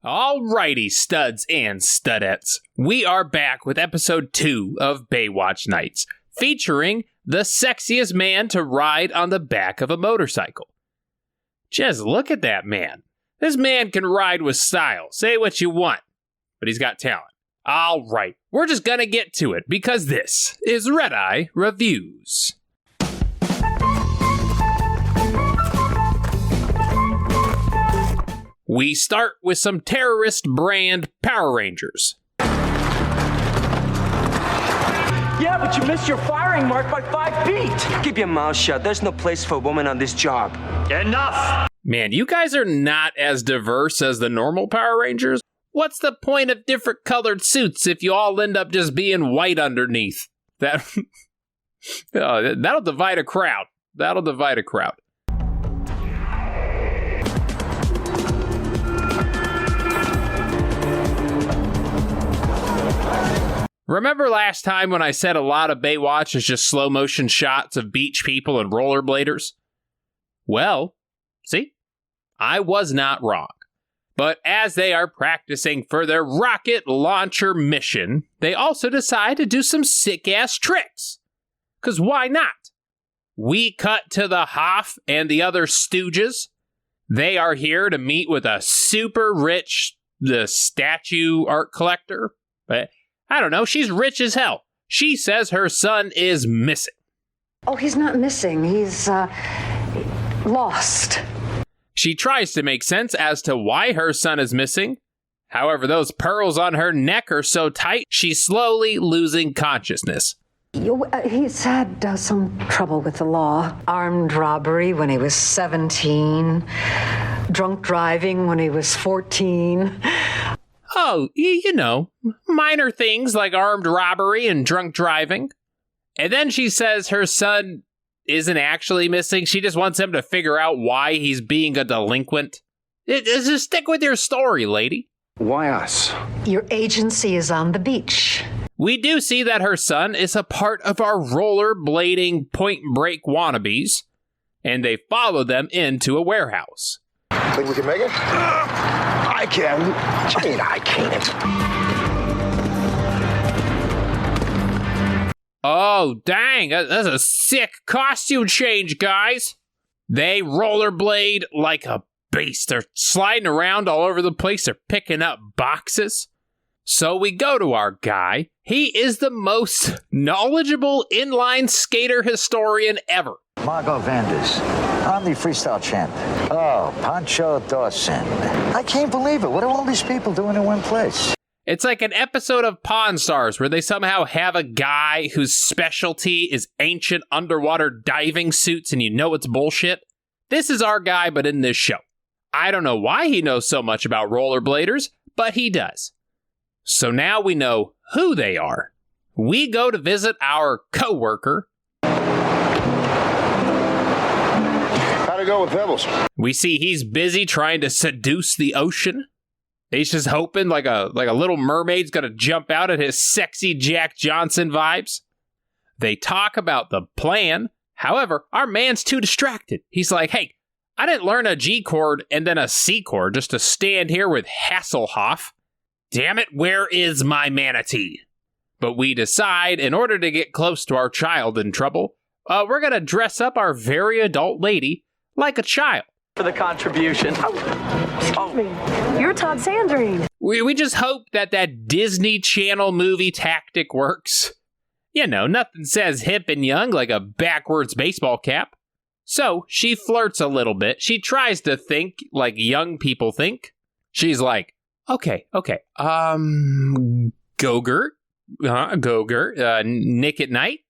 Alrighty, studs and studettes. We are back with episode 2 of Baywatch Nights, featuring the sexiest man to ride on the back of a motorcycle. Just look at that man. This man can ride with style. Say what you want, but he's got talent. Alright, we're just gonna get to it because this is Redeye Reviews. We start with some terrorist brand Power Rangers. Yeah, but you missed your firing mark by 5 feet. Keep your mouth shut. There's no place for a woman on this job. Enough! Man, you guys are not as diverse as the normal Power Rangers. What's the point of different colored suits if you all end up just being white underneath? That'll divide a crowd. That'll divide a crowd. Remember last time when I said a lot of Baywatch is just slow motion shots of beach people and rollerbladers? Well, see, I was not wrong. But as they are practicing for their rocket launcher mission, they also decide to do some sick-ass tricks. 'Cause why not? We cut to the Hoff and the other stooges. They are here to meet with a super rich statue art collector. But I don't know, she's rich as hell. She says her son is missing. Oh, he's not missing. He's, lost. She tries to make sense as to why her son is missing. However, those pearls on her neck are so tight, she's slowly losing consciousness. He's had some trouble with the law. Armed robbery when he was 17. Drunk driving when he was 14. Oh, you know, minor things like armed robbery and drunk driving. And then she says her son isn't actually missing. She just wants him to figure out why he's being a delinquent. Just stick with your story, lady. Why us? Your agency is on the beach. We do see that her son is a part of our rollerblading Point Break wannabes, and they follow them into a warehouse. Think we can make it? I can. I mean, I can't. Oh, dang, that's a sick costume change, guys. They rollerblade like a beast. They're sliding around all over the place. They're picking up boxes. So we go to our guy. He is the most knowledgeable inline skater historian ever. Margot Vanders. I'm the freestyle champ. Oh, Pancho Dawson. I can't believe it. What are all these people doing in one place? It's like an episode of Pawn Stars where they somehow have a guy whose specialty is ancient underwater diving suits and you know it's bullshit. This is our guy, but in this show. I don't know why he knows so much about rollerbladers, but he does. So now we know who they are. We go to visit our co-worker. How'd it go with Pebbles? We see he's busy trying to seduce the ocean. He's just hoping like a little mermaid's gonna jump out at his sexy Jack Johnson vibes. They talk about the plan. However, our man's too distracted. He's like, hey, I didn't learn a G chord and then a C chord just to stand here with Hasselhoff. Damn it, where is my manatee? But we decide, in order to get close to our child in trouble, we're gonna dress up our very adult lady like a child. For the contribution. Excuse me. You're Todd Sandrine. We just hope that Disney Channel movie tactic works. You know, nothing says hip and young like a backwards baseball cap. So she flirts a little bit. She tries to think like young people think. She's like, okay. Go-Gurt, Nick at Night,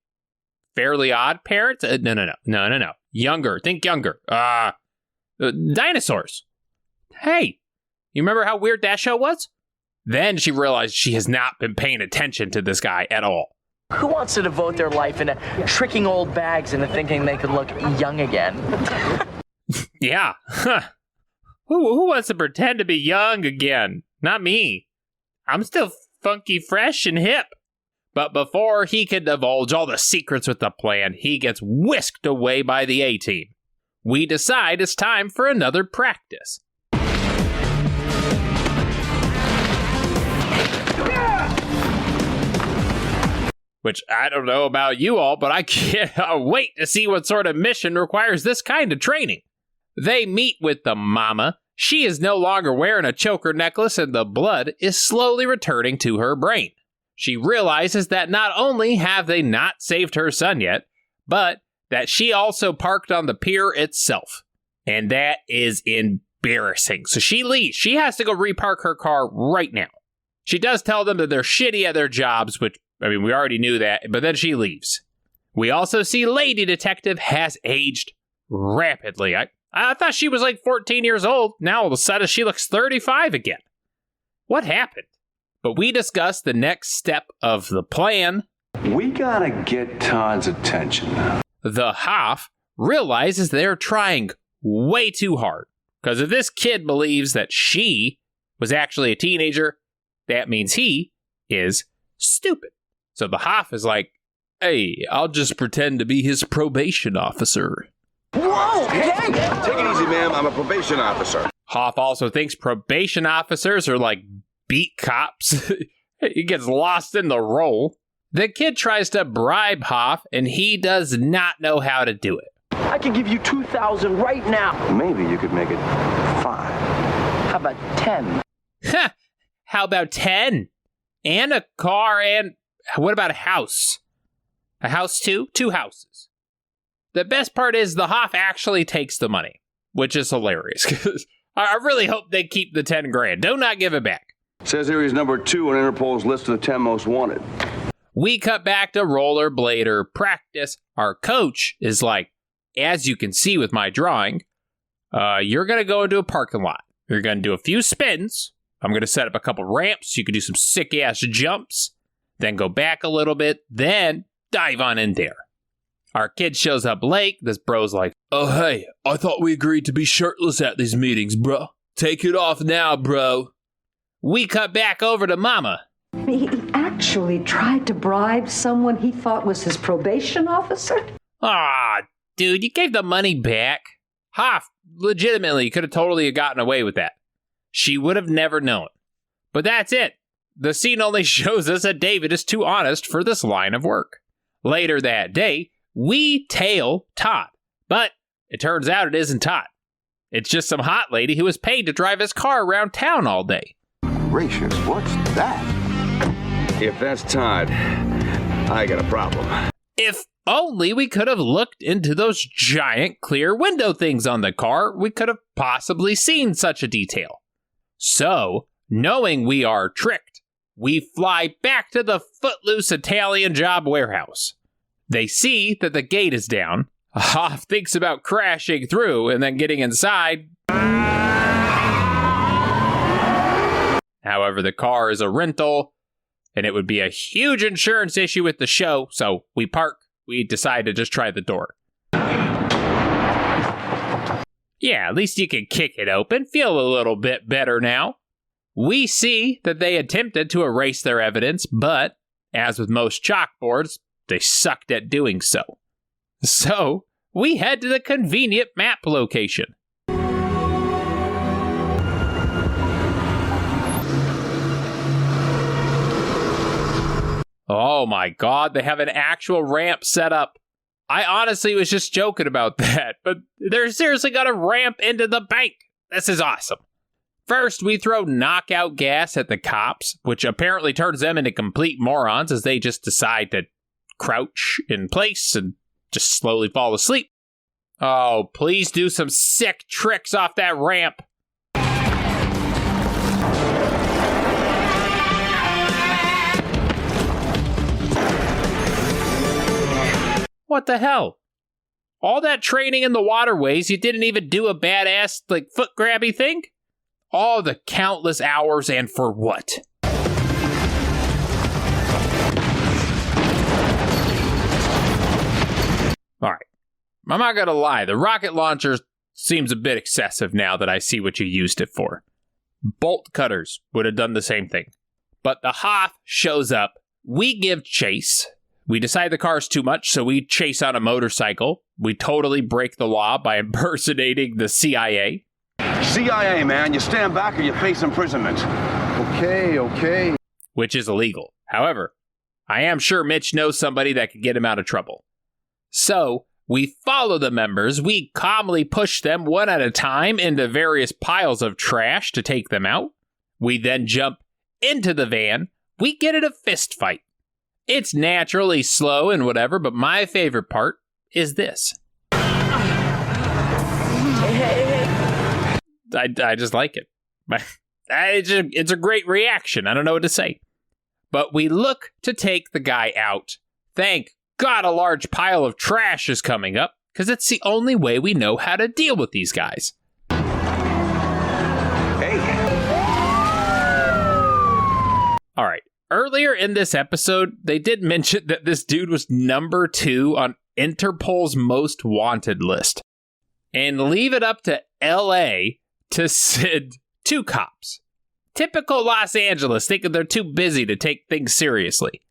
Fairly Odd Parents. No. Younger, think younger. Dinosaurs. Hey, you remember how weird that show was? Then she realized she has not been paying attention to this guy at all. Who wants to devote their life into tricking old bags into thinking they could look young again? Yeah. Who wants to pretend to be young again? Not me. I'm still funky, fresh, and hip. But before he can divulge all the secrets with the plan, he gets whisked away by the A-Team. We decide it's time for another practice. which I don't know about you all, but I can't wait to see what sort of mission requires this kind of training. They meet with the mama. She is no longer wearing a choker necklace and the blood is slowly returning to her brain. She realizes that not only have they not saved her son yet, but that she also parked on the pier itself. And that is embarrassing. So she leaves. She has to go repark her car right now. She does tell them that they're shitty at their jobs, which, I mean, we already knew that, but then she leaves. We also see Lady Detective has aged rapidly. I thought she was like 14 years old. Now all of a sudden she looks 35 again. What happened? But we discuss the next step of the plan. We gotta get Todd's attention. The Hoff realizes they're trying way too hard. Because if this kid believes that she was actually a teenager, that means he is stupid. So the Hoff is like, hey, I'll just pretend to be his probation officer. Whoa! Hey! Take it easy, ma'am. I'm a probation officer. Hoff also thinks probation officers are like beat cops. He gets lost in the role. The kid tries to bribe Hoff, and he does not know how to do it. I can give you 2,000 right now. Maybe you could make it 5. How about 10? How about 10? And a car, and what about a house? A house too? 2 houses. The best part is the Hoff actually takes the money, which is hilarious. I really hope they keep the 10 grand. Do not give it back. Says here he's number 2 on Interpol's list of the 10 most wanted. We cut back to rollerblader practice. Our coach is like, as you can see with my drawing, you're going to go into a parking lot. You're going to do a few spins. I'm going to set up a couple ramps. You can do some sick-ass jumps. Then go back a little bit. Then dive on in there. Our kid shows up late. This bro's like, oh, hey, I thought we agreed to be shirtless at these meetings, bro. Take it off now, bro. We cut back over to Mama. He actually tried to bribe someone he thought was his probation officer? Aw, dude, you gave the money back. Hoff, legitimately, could have totally gotten away with that. She would have never known. But that's it. The scene only shows us that David is too honest for this line of work. Later that day, we tail Todd. But it turns out it isn't Todd. It's just some hot lady who was paid to drive his car around town all day. Gracious, what's that? If that's Todd, I got a problem. If only we could have looked into those giant clear window things on the car, we could have possibly seen such a detail. So, knowing we are tricked, we fly back to the footloose Italian job warehouse. They see that the gate is down. Hoff thinks about crashing through and then getting inside. However, the car is a rental, and it would be a huge insurance issue with the show, so we park. We decide to just try the door. Yeah, at least you can kick it open. Feel a little bit better now. We see that they attempted to erase their evidence, but, as with most chalkboards, they sucked at doing so. So, we head to the convenient map location. Oh my god, they have an actual ramp set up. I honestly was just joking about that, but they're seriously gonna ramp into the bank. This is awesome. First, we throw knockout gas at the cops, which apparently turns them into complete morons as they just decide to crouch in place and just slowly fall asleep. Oh, please do some sick tricks off that ramp. What the hell? All that training in the waterways, you didn't even do a badass, foot grabby thing? All the countless hours, and for what? Alright. I'm not gonna lie, the rocket launcher seems a bit excessive now that I see what you used it for. Bolt cutters would have done the same thing. But the Hoff shows up, we give chase. We decide the car's too much, so we chase on a motorcycle. We totally break the law by impersonating the CIA. CIA, man, you stand back or you face imprisonment. Okay. Which is illegal. However, I am sure Mitch knows somebody that could get him out of trouble. So, we follow the members, we calmly push them one at a time into various piles of trash to take them out. We then jump into the van, we get in a fist fight. It's naturally slow and whatever, but my favorite part is this. I just like it. It's a great reaction. I don't know what to say. But we look to take the guy out. Thank God a large pile of trash is coming up, because it's the only way we know how to deal with these guys. Hey. All right. Earlier in this episode, they did mention that this dude was number 2 on Interpol's most wanted list. And leave it up to LA to send 2 cops. Typical Los Angeles, thinking they're too busy to take things seriously.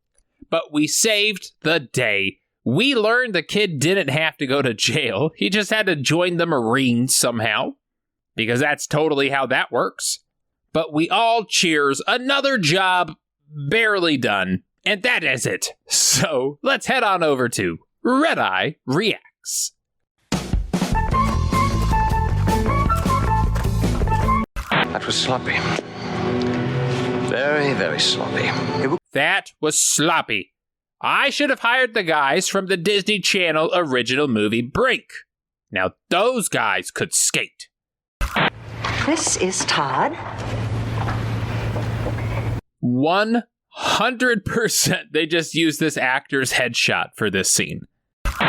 But we saved the day. We learned the kid didn't have to go to jail. He just had to join the Marines somehow. Because that's totally how that works. But we all cheers. Another job barely done. And that is it. So let's head on over to Redeye Reacts. That was sloppy. Very, very sloppy. That was sloppy. I should have hired the guys from the Disney Channel original movie Brink. Now those guys could skate. This is Todd. 100% they just used this actor's headshot for this scene.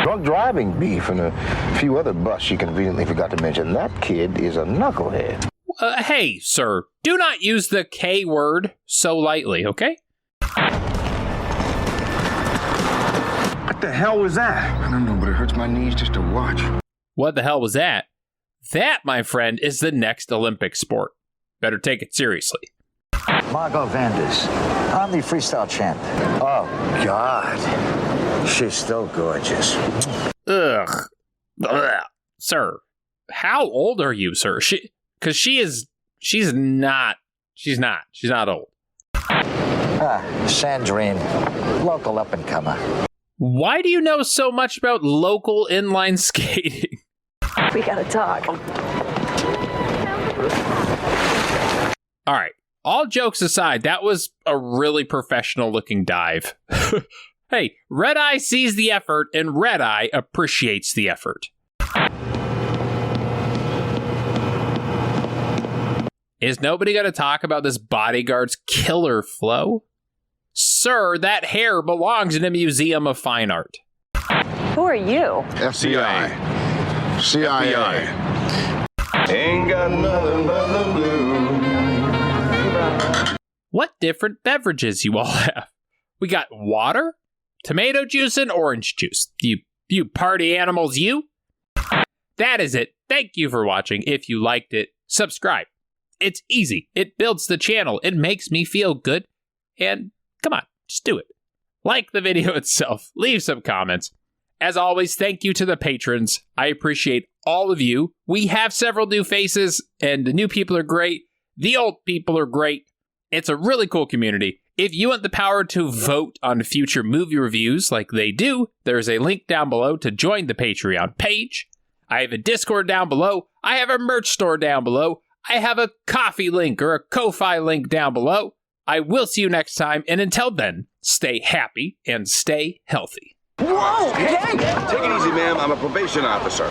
Drunk driving beef and a few other busts you conveniently forgot to mention. That kid is a knucklehead. Hey, sir, do not use the K word so lightly, okay? What the hell was that? I don't know, but it hurts my knees just to watch. What the hell was that? That, my friend, is the next Olympic sport. Better take it seriously. Margot Vanders, I'm the freestyle champ. Oh, God. She's still gorgeous. Ugh. Sir, how old are you, sir? Because she's not old. Sandrine, local up-and-comer. Why do you know so much about local inline skating? We gotta talk. All right. All jokes aside, that was a really professional looking dive. Hey, Redeye sees the effort and Redeye appreciates the effort. Is nobody going to talk about this bodyguard's killer flow? Sir, that hair belongs in a museum of fine art. Who are you? FBI. CIA. Ain't got nothing but the blues. What different beverages you all have? We got water, tomato juice, and orange juice. You party animals, you? That is it. Thank you for watching. If you liked it, subscribe. It's easy. It builds the channel. It makes me feel good. And come on, just do it. Like the video itself. Leave some comments. As always, thank you to the patrons. I appreciate all of you. We have several new faces, and the new people are great. The old people are great. It's a really cool community. If you want the power to vote on future movie reviews like they do, there's a link down below to join the Patreon page. I have a Discord down below. I have a merch store down below. I have a coffee link or a Ko-Fi link down below. I will see you next time, and until then, stay happy and stay healthy. Whoa! Hey! Take it easy, ma'am. I'm a probation officer.